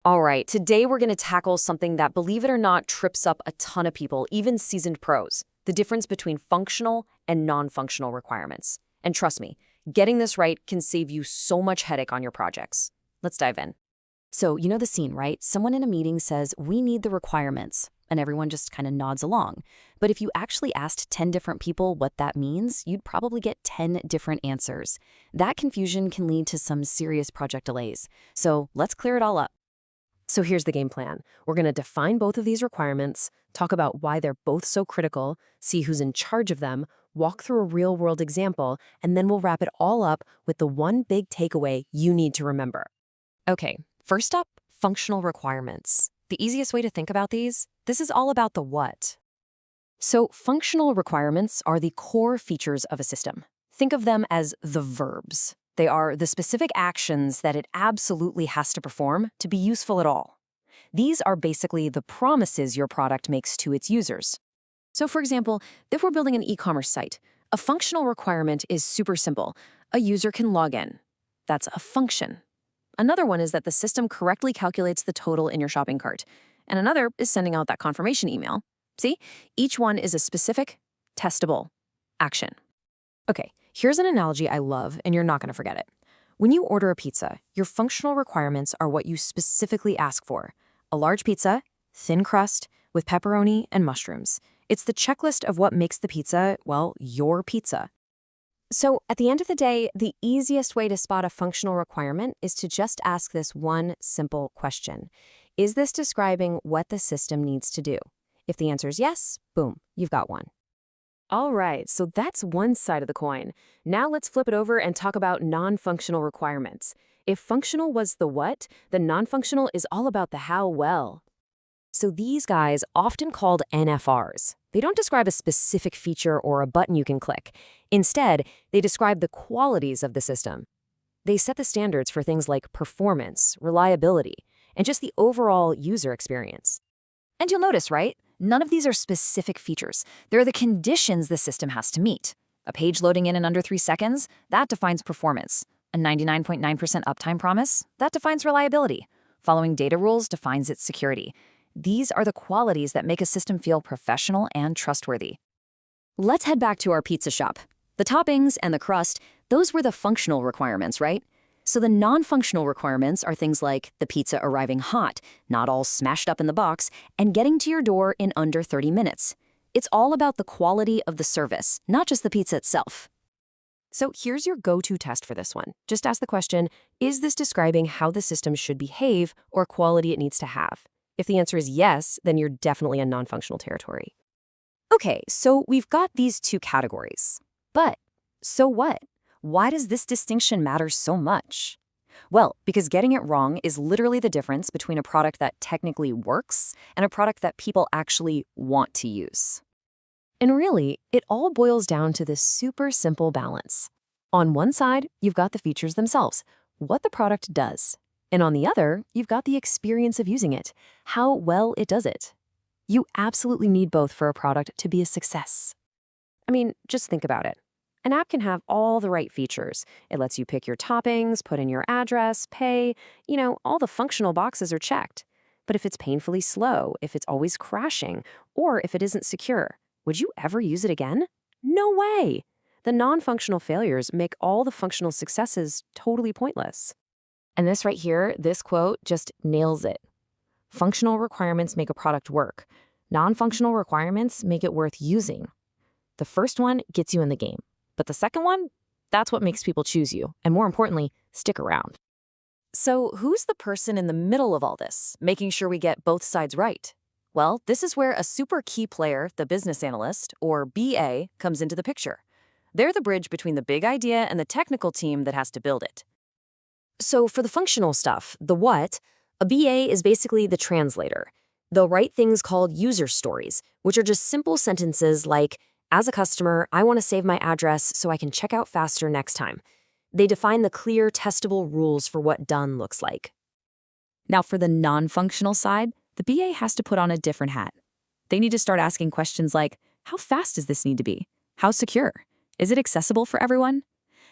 All right, today we're going to tackle something that, believe it or not, trips up a ton of people, even seasoned pros: the difference between functional and non-functional requirements. And trust me, getting this right can save you so much headache on your projects. Let's dive in. So, you know the scene, right? Someone in a meeting says, "We need the requirements," and everyone just kind of nods along. But if you actually asked 10 different people what that means, you'd probably get 10 different answers. That confusion can lead to some serious project delays. So let's clear it all up. So here's the game plan. We're going to define both of these requirements, talk about why they're both so critical, see who's in charge of them, walk through a real-world example, and then we'll wrap it all up with the one big takeaway you need to remember. Okay, first up, functional requirements. The easiest way to think about these, this is all about the what. So functional requirements are the core features of a system. Think of them as the verbs. They are the specific actions that it absolutely has to perform to be useful at all. These are basically the promises your product makes to its users. So for example, if we're building an e-commerce site, a functional requirement is super simple. A user can log in. That's a function. Another one is that the system correctly calculates the total in your shopping cart. And another is sending out that confirmation email. See? Each one is a specific, testable action. Okay, here's an analogy I love, and you're not going to forget it. When you order a pizza, your functional requirements are what you specifically ask for. A large pizza, thin crust, with pepperoni and mushrooms. It's the checklist of what makes the pizza, well, your pizza. So at the end of the day, the easiest way to spot a functional requirement is to just ask this one simple question. Is this describing what the system needs to do? If the answer is yes, boom, you've got one. All right, so that's one side of the coin. Now let's flip it over and talk about non-functional requirements. If functional was the what, then non-functional is all about the how well. So these guys, often called NFRs, they don't describe a specific feature or a button you can click. Instead, they describe the qualities of the system. They set the standards for things like performance, reliability, and just the overall user experience. And you'll notice, right? None of these are specific features. They're the conditions the system has to meet. A page loading in under 3 seconds, that defines performance. A 99.9% uptime promise, that defines reliability. Following data rules defines its security. These are the qualities that make a system feel professional and trustworthy. Let's head back to our pizza shop. The toppings and the crust, those were the functional requirements, right? So the non-functional requirements are things like the pizza arriving hot, not all smashed up in the box, and getting to your door in under 30 minutes. It's all about the quality of the service, not just the pizza itself. So here's your go-to test for this one. Just ask the question, is this describing how the system should behave or quality it needs to have? If the answer is yes, then you're definitely in non-functional territory. Okay, so we've got these two categories. But so what? Why does this distinction matter so much? Well, because getting it wrong is literally the difference between a product that technically works and a product that people actually want to use. And really, it all boils down to this super simple balance. On one side, you've got the features themselves, what the product does. And on the other, you've got the experience of using it, how well it does it. You absolutely need both for a product to be a success. I mean, just think about it. An app can have all the right features. It lets you pick your toppings, put in your address, pay, all the functional boxes are checked. But if it's painfully slow, if it's always crashing, or if it isn't secure, would you ever use it again? No way! The non-functional failures make all the functional successes totally pointless. And this right here, this quote just nails it. Functional requirements make a product work. Non-functional requirements make it worth using. The first one gets you in the game. But the second one, that's what makes people choose you, and more importantly, stick around. So who's the person in the middle of all this, making sure we get both sides right? Well, this is where a super key player, the business analyst, or BA, comes into the picture. They're the bridge between the big idea and the technical team that has to build it. So for the functional stuff, the what, a BA is basically the translator. They'll write things called user stories, which are just simple sentences like, as a customer, I want to save my address so I can check out faster next time. They define the clear, testable rules for what done looks like. Now, for the non-functional side, the BA has to put on a different hat. They need to start asking questions like, how fast does this need to be? How secure? Is it accessible for everyone?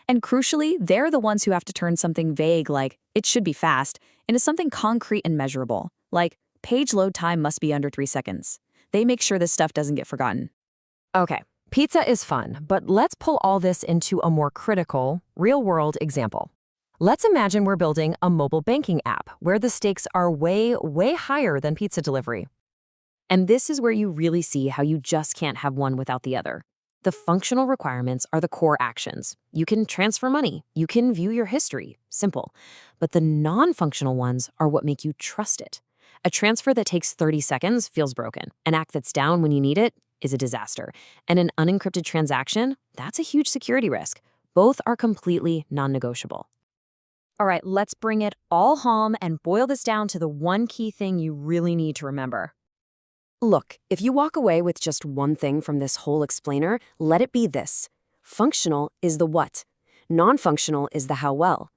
And crucially, they're the ones who have to turn something vague like, it should be fast, into something concrete and measurable, like, page load time must be under 3 seconds. They make sure this stuff doesn't get forgotten. Okay, pizza is fun, but let's pull all this into a more critical, real-world example. Let's imagine we're building a mobile banking app where the stakes are way, way higher than pizza delivery. And this is where you really see how you just can't have one without the other. The functional requirements are the core actions. You can transfer money, you can view your history, simple. But the non-functional ones are what make you trust it. A transfer that takes 30 seconds feels broken. An act that's down when you need it is a disaster. And an unencrypted transaction, that's a huge security risk. Both are completely non-negotiable. All right, let's bring it all home and boil this down to the one key thing you really need to remember. Look, if you walk away with just one thing from this whole explainer, let it be this. Functional is the what. Non-functional is the how well.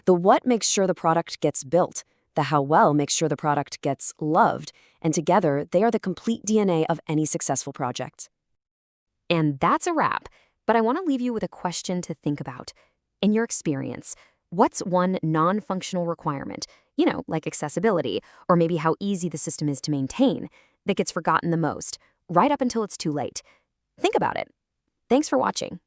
The what makes sure the product gets built. The how well makes sure the product gets loved. And together, they are the complete DNA of any successful project. And that's a wrap. But I want to leave you with a question to think about. In your experience, what's one non-functional requirement, like accessibility, or maybe how easy the system is to maintain, that gets forgotten the most, right up until it's too late? Think about it. Thanks for watching.